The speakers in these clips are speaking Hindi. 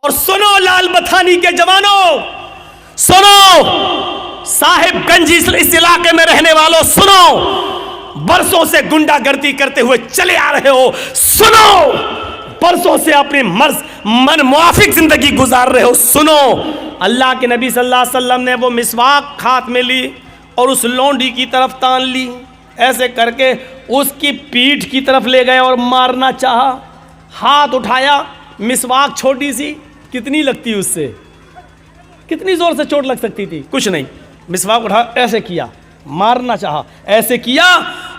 और सुनो लाल बथानी के जवानों, सुनो साहिबगंज इस इलाके में रहने वालों, सुनो बरसों से गुंडागर्दी करते हुए चले आ रहे हो, सुनो बरसों से अपनी मन मुआफिक जिंदगी गुजार रहे हो, सुनो अल्लाह के नबी सल्लल्लाहु अलैहि वसल्लम ने वो मिसवाक हाथ में ली और उस लौंडी की तरफ तान ली, ऐसे करके उसकी पीठ की तरफ ले गए और मारना चाहा। हाथ उठाया, मिसवाक छोटी सी, कितनी लगती उससे, कितनी जोर से चोट लग सकती थी, कुछ नहीं, मिसवाक उठा ऐसे किया, मारना चाहा, ऐसे किया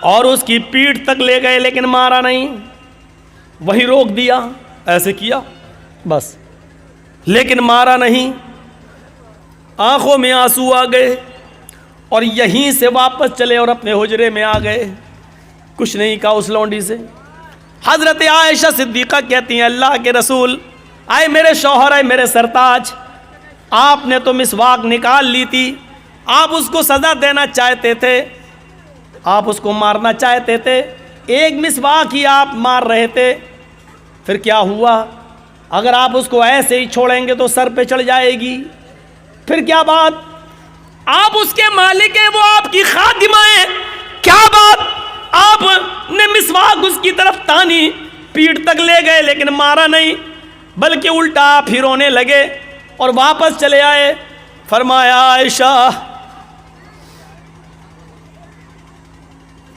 और उसकी पीठ तक ले गए, लेकिन मारा नहीं, वही रोक दिया, ऐसे किया बस, लेकिन मारा नहीं। आंखों में आंसू आ गए और यहीं से वापस चले और अपने हुजरे में आ गए, कुछ नहीं कहा उस लौंडी से। हजरत आयशा सिद्दीक़ा कहती हैं, अल्लाह के रसूल, आए मेरे शौहर, आए मेरे सरताज, आपने तो मिसवाक निकाल ली थी, आप उसको सज़ा देना चाहते थे, आप उसको मारना चाहते थे, एक मिसवाक ही आप मार रहे थे, फिर क्या हुआ? अगर आप उसको ऐसे ही छोड़ेंगे तो सर पे चढ़ जाएगी, फिर क्या बात? आप उसके मालिक हैं, वो आपकी खादिमा है, क्या बात? आपने मिसवाक उसकी तरफ तानी, पीठ तक ले गए, लेकिन मारा नहीं, बल्कि उल्टा आप ही रोने लगे और वापस चले आए। फरमाया, आयशा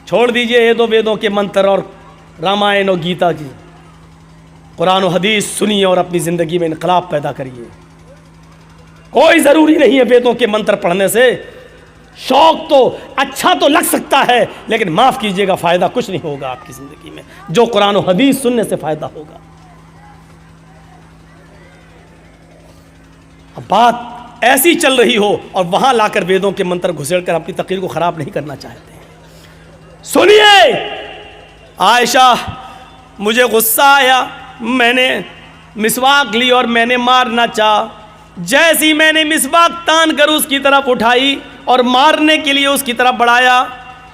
छोड़ दीजिए ये दो वेदों के मंत्र और रामायण और गीता की, कुरान और हदीस सुनिए और अपनी ज़िंदगी में इनकलाब पैदा करिए। कोई ज़रूरी नहीं है वेदों के मंत्र पढ़ने से, शौक तो अच्छा तो लग सकता है, लेकिन माफ़ कीजिएगा फ़ायदा कुछ नहीं होगा आपकी ज़िंदगी में, जो कुरान और हदीस सुनने से फ़ायदा होगा। अब बात ऐसी चल रही हो और वहाँ लाकर वेदों के मंत्र घुसेड़ कर अपनी तकरीर को ख़राब नहीं करना चाहते हैं। सुनिए आयशा, मुझे गुस्सा आया, मैंने मिसवाक ली और मैंने मारना चाहा, जैसी मैंने मिसवाक तान कर उसकी तरफ उठाई और मारने के लिए उसकी तरफ बढ़ाया,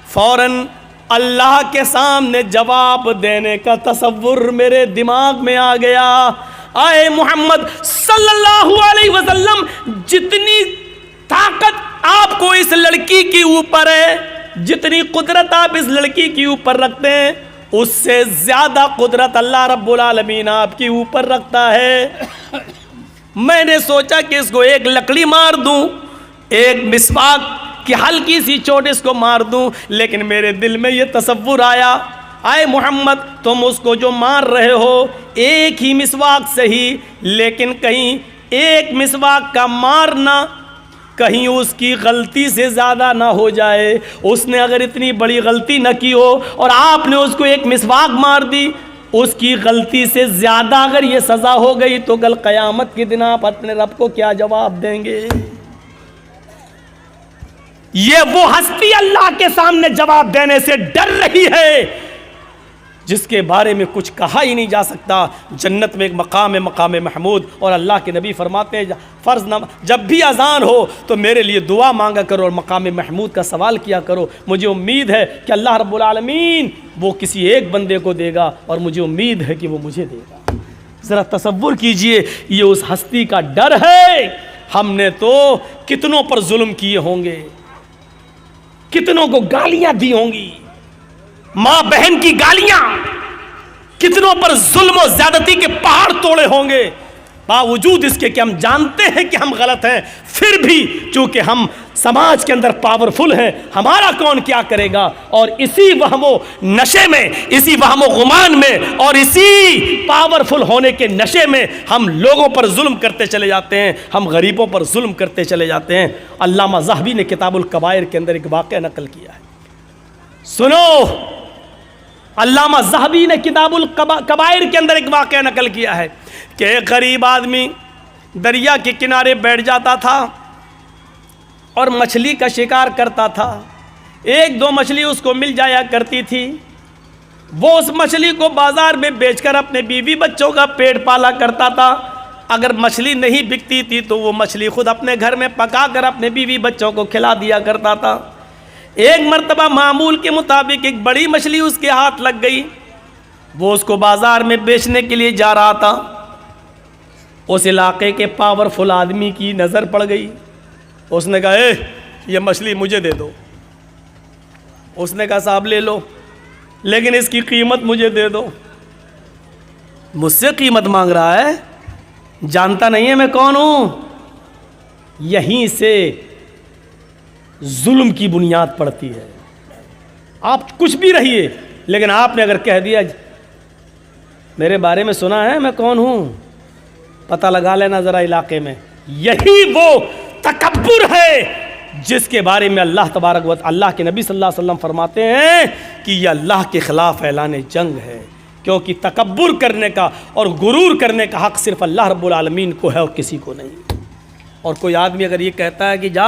फौरन अल्लाह के सामने जवाब देने का तसव्वुर मेरे दिमाग में आ गया। आए मोहम्मद सल्लल्लाहु अलैहि वसल्लम, जितनी ताकत आपको इस लड़की के ऊपर है, जितनी कुदरत आप इस लड़की के ऊपर रखते हैं, उससे ज़्यादा कुदरत अल्लाह रब्बुल आलमीन आपके ऊपर रखता है। मैंने सोचा कि इसको एक लकड़ी मार दूं, एक मिसवाक की हल्की सी चोट इसको मार दूं, लेकिन मेरे दिल में ये तसव्वुर आया, आए मोहम्मद तुम उसको जो मार रहे हो एक ही मिसवाक से ही, लेकिन कहीं एक मिसवाक का मारना कहीं उसकी गलती से ज़्यादा ना हो जाए। उसने अगर इतनी बड़ी गलती न की हो और आपने उसको एक मिसवाक मार दी, उसकी गलती से ज़्यादा अगर ये सज़ा हो गई तो कल क़यामत के दिन आप अपने रब को क्या जवाब देंगे? ये वो हस्ती अल्लाह के सामने जवाब देने से डर रही है जिसके बारे में कुछ कहा ही नहीं जा सकता। जन्नत में एक मकाम है, मकाम महमूद, और अल्लाह के नबी फरमाते हैं फ़र्ज़ नम जब भी अज़ान हो तो मेरे लिए दुआ मांगा करो और मकाम महमूद का सवाल किया करो। मुझे उम्मीद है कि अल्लाह रब्बुल आलमीन वो किसी एक बंदे को देगा और मुझे उम्मीद है कि वो मुझे देगा। ज़रा तसव्वुर कीजिए, ये उस हस्ती का डर है। हमने तो कितनों पर जुल्म किए होंगे, कितनों को गालियाँ दी होंगी, माँ बहन की गालियां, कितनों पर जुल्म और ज्यादती के पहाड़ तोड़े होंगे। बावजूद इसके कि हम जानते हैं कि हम गलत हैं, फिर भी चूंकि हम समाज के अंदर पावरफुल हैं, हमारा कौन क्या करेगा, और इसी वहमो नशे में, इसी वहमो गुमान में और इसी पावरफुल होने के नशे में हम लोगों पर जुल्म करते चले जाते हैं, हम गरीबों पर जुल्म करते चले जाते हैं। अल्लामा ज़हबी ने किताबुल कबायर के अंदर एक वाक़या नकल किया है, सुनो। अल्लामा ज़हबी ने किताबुल कबायर के अंदर एक वाक़या नकल किया है कि एक गरीब आदमी दरिया के किनारे बैठ जाता था और मछली का शिकार करता था। एक दो मछली उसको मिल जाया करती थी, वो उस मछली को बाज़ार में बेचकर अपने बीवी बच्चों का पेट पाला करता था। अगर मछली नहीं बिकती थी तो वो मछली खुद अपने घर में पकाकर अपने बीवी बच्चों को खिला दिया करता था। एक मर्तबा मामूल के मुताबिक एक बड़ी मछली उसके हाथ लग गई, वो उसको बाज़ार में बेचने के लिए जा रहा था। उस इलाके के पावरफुल आदमी की नज़र पड़ गई। उसने कहा ये मछली मुझे दे दो। उसने कहा साहब ले लो, लेकिन इसकी कीमत मुझे दे दो। मुझसे कीमत मांग रहा है, जानता नहीं है मैं कौन हूं। यहीं से जुल्म की बुनियाद पड़ती है। आप कुछ भी रहिए, लेकिन आपने अगर कह दिया मेरे बारे में सुना है मैं कौन हूं, पता लगा लेना ज़रा इलाके में, यही वो तकब्बुर है जिसके बारे में अल्लाह तबारक व अल्लाह के नबी सल्लल्लाहु अलैहि वसल्लम फरमाते हैं कि यह अल्लाह के ख़िलाफ़ ऐलान जंग है। क्योंकि तकब्बुर करने का और गुरूर करने का हक़ सिर्फ अल्लाह रब्बुल आलमीन को है और किसी को नहीं। और कोई आदमी अगर ये कहता है कि जा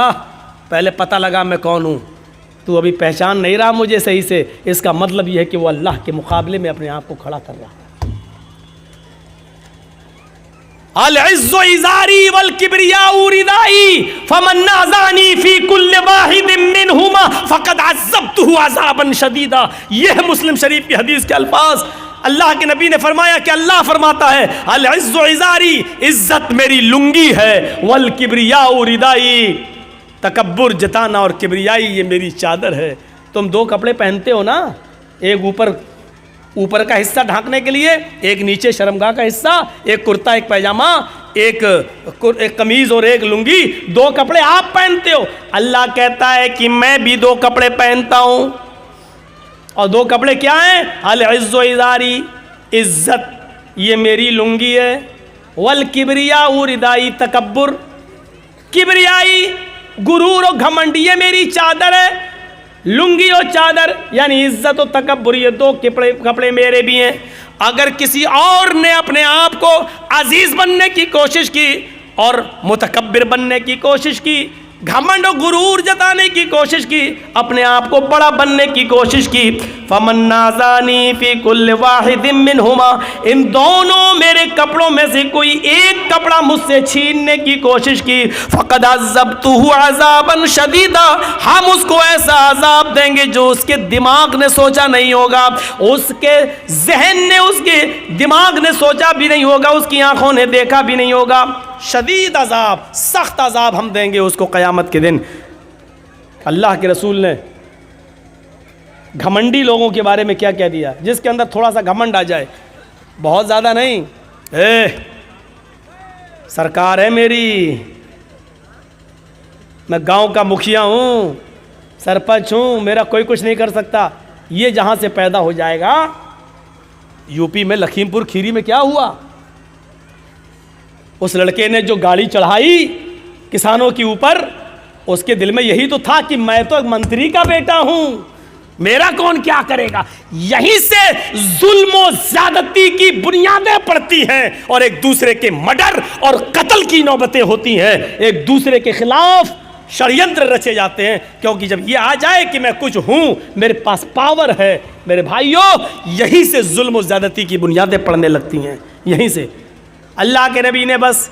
पहले पता लगा मैं कौन हूँ, तू अभी पहचान नहीं रहा मुझे सही से, इसका मतलब यह है कि वो अल्लाह के मुकाबले में अपने आप को खड़ा कर रहा है। अल-इज़्ज़ु इज़ारी वल किब्रियाउ रिदाई फमन नाज़ानी फी कुल्लि वाहिदिन मिनहुमा फ़क़द अज़्ज़बतुहु अज़ाबन शदीदा। यह है मुस्लिम शरीफ की हदीस के अल्फाज। अल्लाह के नबी ने फरमाया कि अल्लाह फरमाता है अल-इज़्ज़ु इज़ारी, इज़्ज़त मेरी लुंगी है, वल किब्रियाउ रिदाई, तकब्बुर जताना और किब्रियाई ये मेरी चादर है। तुम दो कपड़े पहनते हो ना, एक ऊपर का हिस्सा ढांकने के लिए, एक नीचे शर्मगाह का हिस्सा, एक कुर्ता एक पैजामा, एक कमीज और एक लुंगी, दो कपड़े आप पहनते हो। अल्लाह कहता है कि मैं भी दो कपड़े पहनता हूं। और दो कपड़े क्या हैं? अल-इज़्ज़ु इज़ारी, इज्जत ये मेरी लुंगी है, वल किब्रियाउ रिदाई, तकब्बुर किब्रियाई गुरूर और घमंड ये मेरी चादर है। लुंगी और चादर यानी इज्जत और तकब्बुर, ये दो कपड़े मेरे भी हैं। अगर किसी और ने अपने आप को अजीज बनने की कोशिश की और मुतकब्बिर बनने की कोशिश की, घमंड और गुरूर जताने की कोशिश की, अपने आप को बड़ा बनने की कोशिश की, फमन नाज़ानी फी कुल्लि वाहिदिन मिनहुमा, इन दोनों मेरे कपड़ों में से कोई एक कपड़ा मुझसे छीनने की कोशिश की, फ़क़द अज़्ज़बतुहु अज़ाबन शदीदा, हम उसको ऐसा अज़ाब देंगे जो उसके दिमाग ने सोचा नहीं होगा, उसके जहन ने, उसके दिमाग ने सोचा भी नहीं होगा, उसकी आंखों ने देखा भी नहीं होगा। शदीद अज़ाब, सख्त अज़ाब हम देंगे उसको क़यामत के दिन। अल्लाह के रसूल ने घमंडी लोगों के बारे में क्या कह दिया? जिसके अंदर थोड़ा सा घमंड आ जाए, बहुत ज़्यादा नहीं, सरकार है मेरी, मैं गांव का मुखिया हूँ, सरपंच हूँ, मेरा कोई कुछ नहीं कर सकता, ये जहाँ से पैदा हो जाएगा। यूपी में लखीमपुर खीरी में क्या हुआ? उस लड़के ने जो गाड़ी चढ़ाई किसानों के ऊपर, उसके दिल में यही तो था कि मैं तो एक मंत्री का बेटा हूं, मेरा कौन क्या करेगा। यहीं से जुल्म और ज्यादती की बुनियादें पड़ती हैं और एक दूसरे के मर्डर और कत्ल की नौबतें होती हैं, एक दूसरे के खिलाफ षड्यंत्र रचे जाते हैं। क्योंकि जब ये आ जाए कि मैं कुछ हूं, मेरे पास पावर है, मेरे भाइयों, यहीं से जुल्म और ज्यादती की बुनियादें पड़ने लगती हैं। यहीं से अल्लाह के नबी ने बस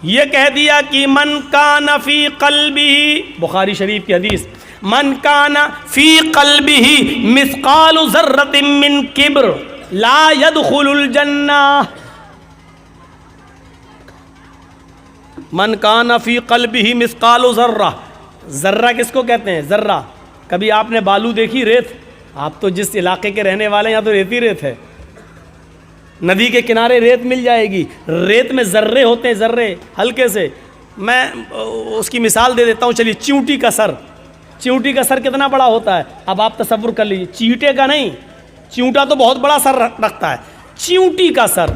ये कह दिया कि मन कान फी क़ल्बिही, बुखारी शरीफ की हदीस, मन कान फी क़ल्बिही मिस्क़ालु ज़र्रतिन मिन किब्र ला यदखुलुल जन्नह। मन कान फी क़ल्बिही मिस्क़ालु ज़र्रा, ज़र्रा किसको कहते हैं? ज़र्रा। कभी आपने बालू देखी? रेत। आप तो जिस इलाके के रहने वाले हैं, यहाँ तो रेत ही रेत है। नदी के किनारे रेत मिल जाएगी, रेत में ज़र्रे होते हैं, ज़र्रे हल्के से। मैं उसकी मिसाल दे देता हूँ, चलिए। चींटी का सर, चींटी का सर कितना बड़ा होता है? अब आप तसव्वुर कर लीजिए, चींटे का नहीं, चींटा तो बहुत बड़ा सर रखता है, चींटी का सर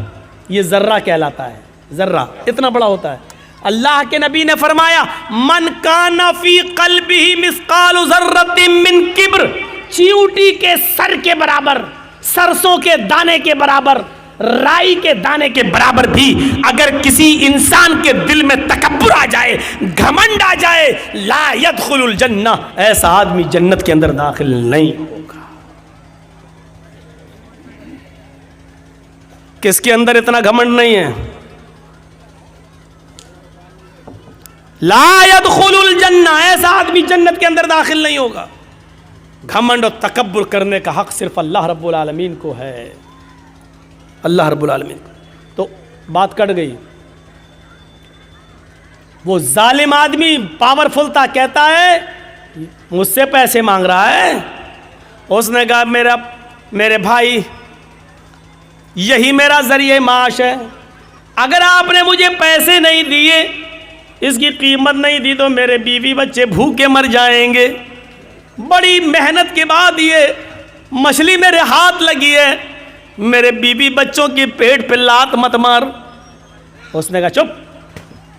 ये ज़र्रा कहलाता है। ज़र्रा इतना बड़ा होता है। अल्लाह के नबी ने फरमाया मन कान फी क़ल्बिही मिस्क़ालु ज़र्रतिन मिन किब्र, चींटी के सर के बराबर, सरसों के दाने के बराबर, राई के दाने के बराबर भी अगर किसी इंसान के दिल में तकब्बुर आ जाए, घमंड आ जाए, ला यदखुलुल जन्नह, ऐसा आदमी जन्नत के अंदर दाखिल नहीं होगा। किसके अंदर इतना घमंड नहीं है? ला यदखुलुल जन्नह, ऐसा आदमी जन्नत के अंदर दाखिल नहीं होगा। घमंड और तकब्बुर करने का हक सिर्फ अल्लाह रब्बुल आलमीन को है, अल्लाह रब्बुल आलमीन। तो बात कट गई। वो जालिम आदमी पावरफुल था, कहता है मुझसे पैसे मांग रहा है। उसने कहा मेरे भाई, यही मेरा जरिए माश है, अगर आपने मुझे पैसे नहीं दिए, इसकी कीमत नहीं दी, तो मेरे बीवी बच्चे भूखे मर जाएंगे। बड़ी मेहनत के बाद ये मछली मेरे हाथ लगी है, मेरे बीवी बच्चों के पेट पे लात मत मार। उसने कहा चुप।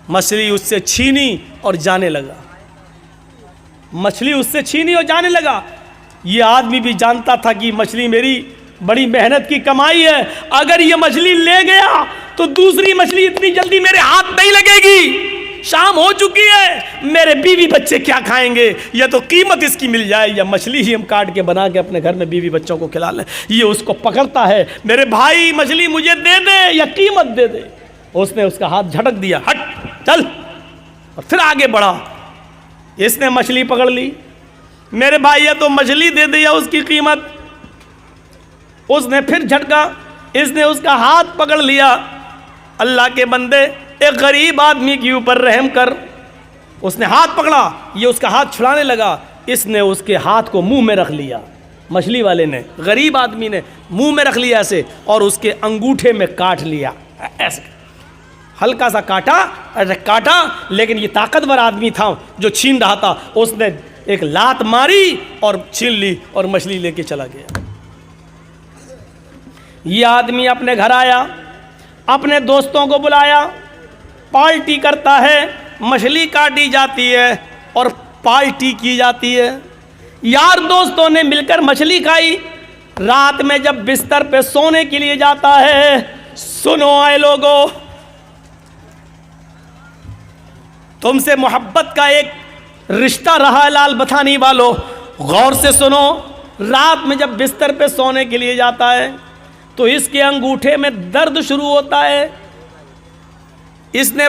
मछली उससे छीनी और जाने लगा। मछली उससे छीनी और जाने लगा। ये आदमी भी जानता था कि मछली मेरी बड़ी मेहनत की कमाई है, अगर ये मछली ले गया तो दूसरी मछली इतनी जल्दी मेरे हाथ नहीं लगेगी। शाम हो चुकी है, मेरे बीवी बच्चे क्या खाएंगे? या तो कीमत इसकी मिल जाए या मछली ही हम काट के बना के अपने घर में बीवी बच्चों को खिला लें। ये उसको पकड़ता है, मेरे भाई मछली मुझे दे दे या कीमत दे दे। उसने उसका हाथ झटक दिया, हट चल, और फिर आगे बढ़ा। इसने मछली पकड़ ली, मेरे भाई या तो मछली दे दे या उसकी कीमत। उसने फिर झटका, इसने उसका हाथ पकड़ लिया। अल्लाह के बंदे, एक गरीब आदमी के ऊपर रहम कर। उसने हाथ पकड़ा, ये उसका हाथ छुड़ाने लगा, इसने उसके हाथ को मुंह में रख लिया। मछली वाले ने, गरीब आदमी ने मुंह में रख लिया ऐसे, और उसके अंगूठे में काट लिया ऐसे, हल्का सा काटा, ऐसे काटा। लेकिन ये ताकतवर आदमी था जो छीन रहा था, उसने एक लात मारी और छीन ली और मछली लेके चला गया। ये आदमी अपने घर आया, अपने दोस्तों को बुलाया, पार्टी करता है, मछली काटी जाती है और पार्टी की जाती है। यार दोस्तों ने मिलकर मछली खाई। रात में जब बिस्तर पे सोने के लिए जाता है, सुनो आए लोगों, तुमसे मोहब्बत का एक रिश्ता रहा है लाल बथानी वालों, गौर से सुनो। रात में जब बिस्तर पे सोने के लिए जाता है तो इसके अंगूठे में दर्द शुरू होता है। इसने